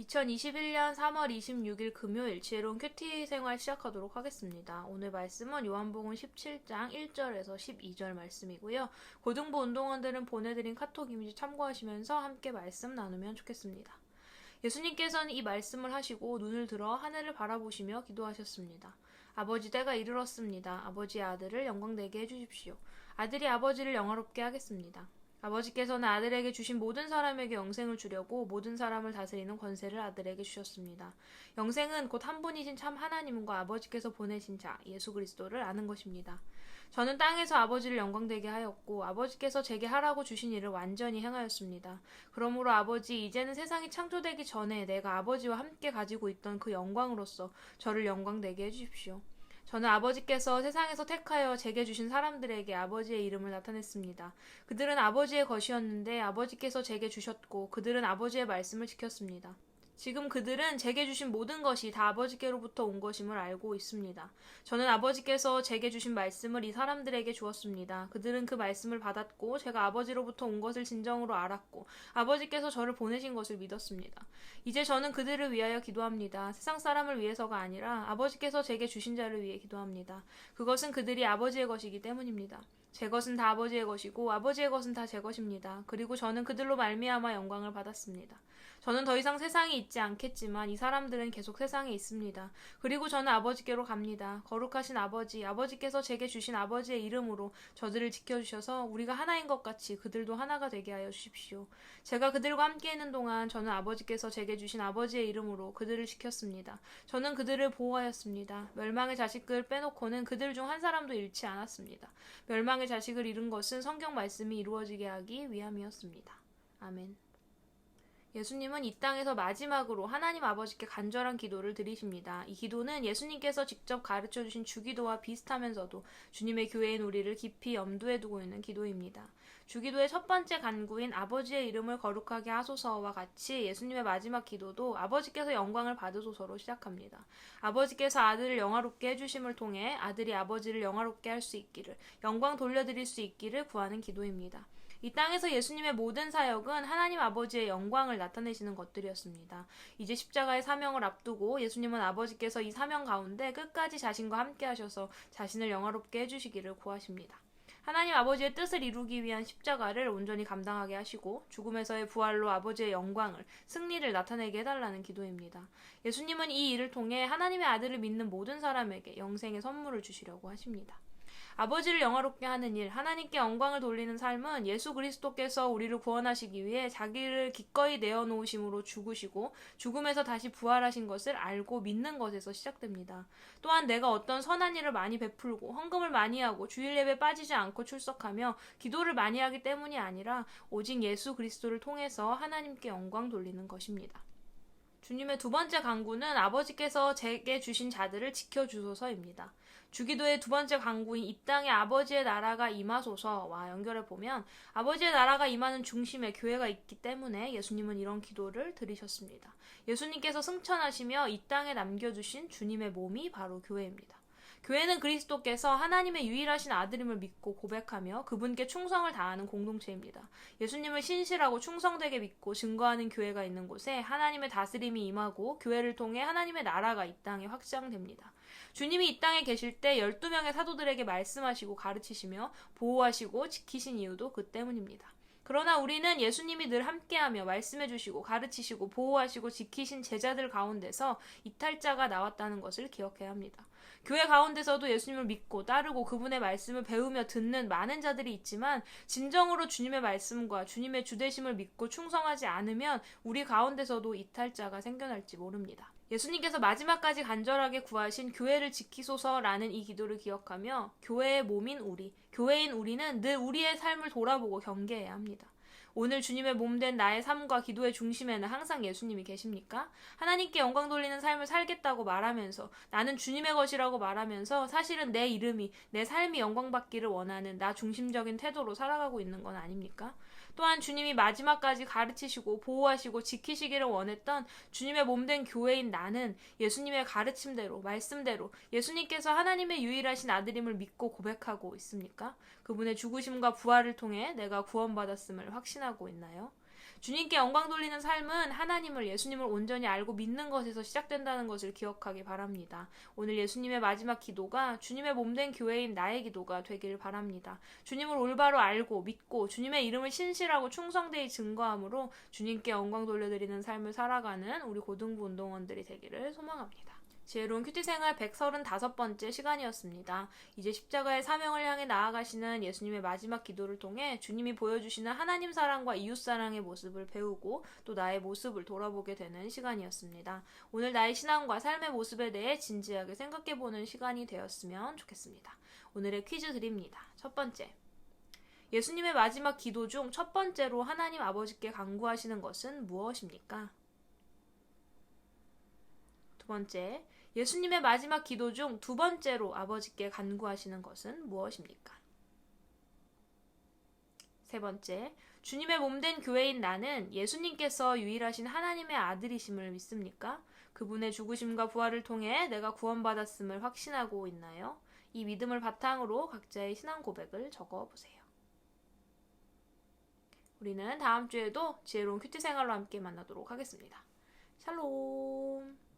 2021년 3월 26일 금요일 지혜로운 큐티 생활 시작하도록 하겠습니다. 오늘 말씀은 요한복음 17장 1절에서 12절 말씀이고요. 고등부 운동원들은 보내드린 카톡 이미지 참고하시면서 함께 말씀 나누면 좋겠습니다. 예수님께서는 이 말씀을 하시고 눈을 들어 하늘을 바라보시며 기도하셨습니다. 아버지, 때가 이르렀습니다. 아버지의 아들을 영광되게 해주십시오. 아들이 아버지를 영화롭게 하겠습니다. 아버지께서는 아들에게 주신 모든 사람에게 영생을 주려고 모든 사람을 다스리는 권세를 아들에게 주셨습니다. 영생은 곧 한 분이신 참 하나님과 아버지께서 보내신 자 예수 그리스도를 아는 것입니다. 저는 땅에서 아버지를 영광되게 하였고 아버지께서 제게 하라고 주신 일을 완전히 행하였습니다. 그러므로 아버지, 이제는 세상이 창조되기 전에 내가 아버지와 함께 가지고 있던 그 영광으로서 저를 영광되게 해주십시오. 저는 아버지께서 세상에서 택하여 제게 주신 사람들에게 아버지의 이름을 나타냈습니다. 그들은 아버지의 것이었는데 아버지께서 제게 주셨고 그들은 아버지의 말씀을 지켰습니다. 지금 그들은 제게 주신 모든 것이 다 아버지께로부터 온 것임을 알고 있습니다. 저는 아버지께서 제게 주신 말씀을 이 사람들에게 주었습니다. 그들은 그 말씀을 받았고 제가 아버지로부터 온 것을 진정으로 알았고 아버지께서 저를 보내신 것을 믿었습니다. 이제 저는 그들을 위하여 기도합니다. 세상 사람을 위해서가 아니라 아버지께서 제게 주신 자를 위해 기도합니다. 그것은 그들이 아버지의 것이기 때문입니다. 제 것은 다 아버지의 것이고 아버지의 것은 다 제 것입니다. 그리고 저는 그들로 말미암아 영광을 받았습니다. 저는 더 이상 세상에 있지 않겠지만 이 사람들은 계속 세상에 있습니다. 그리고 저는 아버지께로 갑니다. 거룩하신 아버지, 아버지께서 제게 주신 아버지의 이름으로 저들을 지켜주셔서 우리가 하나인 것 같이 그들도 하나가 되게 하여 주십시오. 제가 그들과 함께 있는 동안 저는 아버지께서 제게 주신 아버지의 이름으로 그들을 지켰습니다. 저는 그들을 보호하였습니다. 멸망의 자식을 빼놓고는 그들 중 한 사람도 잃지 않았습니다. 멸망의 자식을 잃은 것은 성경 말씀이 이루어지게 하기 위함이었습니다. 아멘. 예수님은 이 땅에서 마지막으로 하나님 아버지께 간절한 기도를 드리십니다. 이 기도는 예수님께서 직접 가르쳐주신 주기도와 비슷하면서도 주님의 교회인 우리를 깊이 염두에 두고 있는 기도입니다. 주기도의 첫 번째 간구인 아버지의 이름을 거룩하게 하소서와 같이 예수님의 마지막 기도도 아버지께서 영광을 받으소서로 시작합니다. 아버지께서 아들을 영화롭게 해주심을 통해 아들이 아버지를 영화롭게 할 수 있기를, 영광 돌려드릴 수 있기를 구하는 기도입니다. 이 땅에서 예수님의 모든 사역은 하나님 아버지의 영광을 나타내시는 것들이었습니다. 이제 십자가의 사명을 앞두고 예수님은 아버지께서 이 사명 가운데 끝까지 자신과 함께 하셔서 자신을 영화롭게 해주시기를 구하십니다. 하나님 아버지의 뜻을 이루기 위한 십자가를 온전히 감당하게 하시고 죽음에서의 부활로 아버지의 영광을, 승리를 나타내게 해달라는 기도입니다. 예수님은 이 일을 통해 하나님의 아들을 믿는 모든 사람에게 영생의 선물을 주시려고 하십니다. 아버지를 영화롭게 하는 일, 하나님께 영광을 돌리는 삶은 예수 그리스도께서 우리를 구원하시기 위해 자기를 기꺼이 내어놓으심으로 죽으시고 죽음에서 다시 부활하신 것을 알고 믿는 것에서 시작됩니다. 또한 내가 어떤 선한 일을 많이 베풀고 헌금을 많이 하고 주일 예배 빠지지 않고 출석하며 기도를 많이 하기 때문이 아니라 오직 예수 그리스도를 통해서 하나님께 영광 돌리는 것입니다. 주님의 두 번째 간구는 아버지께서 제게 주신 자들을 지켜주소서입니다. 주기도의 두 번째 간구인 이 땅에 아버지의 나라가 임하소서와 연결해보면 아버지의 나라가 임하는 중심에 교회가 있기 때문에 예수님은 이런 기도를 드리셨습니다. 예수님께서 승천하시며 이 땅에 남겨주신 주님의 몸이 바로 교회입니다. 교회는 그리스도께서 하나님의 유일하신 아들임을 믿고 고백하며 그분께 충성을 다하는 공동체입니다. 예수님을 신실하고 충성되게 믿고 증거하는 교회가 있는 곳에 하나님의 다스림이 임하고 교회를 통해 하나님의 나라가 이 땅에 확장됩니다. 주님이 이 땅에 계실 때 12명의 사도들에게 말씀하시고 가르치시며 보호하시고 지키신 이유도 그 때문입니다. 그러나 우리는 예수님이 늘 함께하며 말씀해주시고 가르치시고 보호하시고 지키신 제자들 가운데서 이탈자가 나왔다는 것을 기억해야 합니다. 교회 가운데서도 예수님을 믿고 따르고 그분의 말씀을 배우며 듣는 많은 자들이 있지만 진정으로 주님의 말씀과 주님의 주되심을 믿고 충성하지 않으면 우리 가운데서도 이탈자가 생겨날지 모릅니다. 예수님께서 마지막까지 간절하게 구하신 교회를 지키소서라는 이 기도를 기억하며 교회의 몸인 우리, 교회인 우리는 늘 우리의 삶을 돌아보고 경계해야 합니다. 오늘 주님의 몸된 나의 삶과 기도의 중심에는 항상 예수님이 계십니까? 하나님께 영광 돌리는 삶을 살겠다고 말하면서 나는 주님의 것이라고 말하면서 사실은 내 이름이, 내 삶이 영광받기를 원하는 나 중심적인 태도로 살아가고 있는 건 아닙니까? 또한 주님이 마지막까지 가르치시고 보호하시고 지키시기를 원했던 주님의 몸된 교회인 나는 예수님의 가르침대로, 말씀대로 예수님께서 하나님의 유일하신 아들임을 믿고 고백하고 있습니까? 그분의 죽으심과 부활을 통해 내가 구원받았음을 확신하고 있나요? 주님께 영광 돌리는 삶은 하나님을, 예수님을 온전히 알고 믿는 것에서 시작된다는 것을 기억하기 바랍니다. 오늘 예수님의 마지막 기도가 주님의 몸된 교회인 나의 기도가 되길 바랍니다. 주님을 올바로 알고 믿고 주님의 이름을 신실하고 충성되이 증거함으로 주님께 영광 돌려드리는 삶을 살아가는 우리 고등부 운동원들이 되기를 소망합니다. 지혜로운 큐티 생활 135번째 시간이었습니다. 이제 십자가의 사명을 향해 나아가시는 예수님의 마지막 기도를 통해 주님이 보여주시는 하나님 사랑과 이웃 사랑의 모습을 배우고 또 나의 모습을 돌아보게 되는 시간이었습니다. 오늘 나의 신앙과 삶의 모습에 대해 진지하게 생각해보는 시간이 되었으면 좋겠습니다. 오늘의 퀴즈 드립니다. 첫 번째. 예수님의 마지막 기도 중 첫 번째로 하나님 아버지께 간구하시는 것은 무엇입니까? 두 번째. 예수님의 마지막 기도 중 두 번째로 아버지께 간구하시는 것은 무엇입니까? 세 번째, 주님의 몸된 교회인 나는 예수님께서 유일하신 하나님의 아들이심을 믿습니까? 그분의 죽으심과 부활을 통해 내가 구원받았음을 확신하고 있나요? 이 믿음을 바탕으로 각자의 신앙 고백을 적어보세요. 우리는 다음 주에도 지혜로운 큐티 생활로 함께 만나도록 하겠습니다. 샬롬.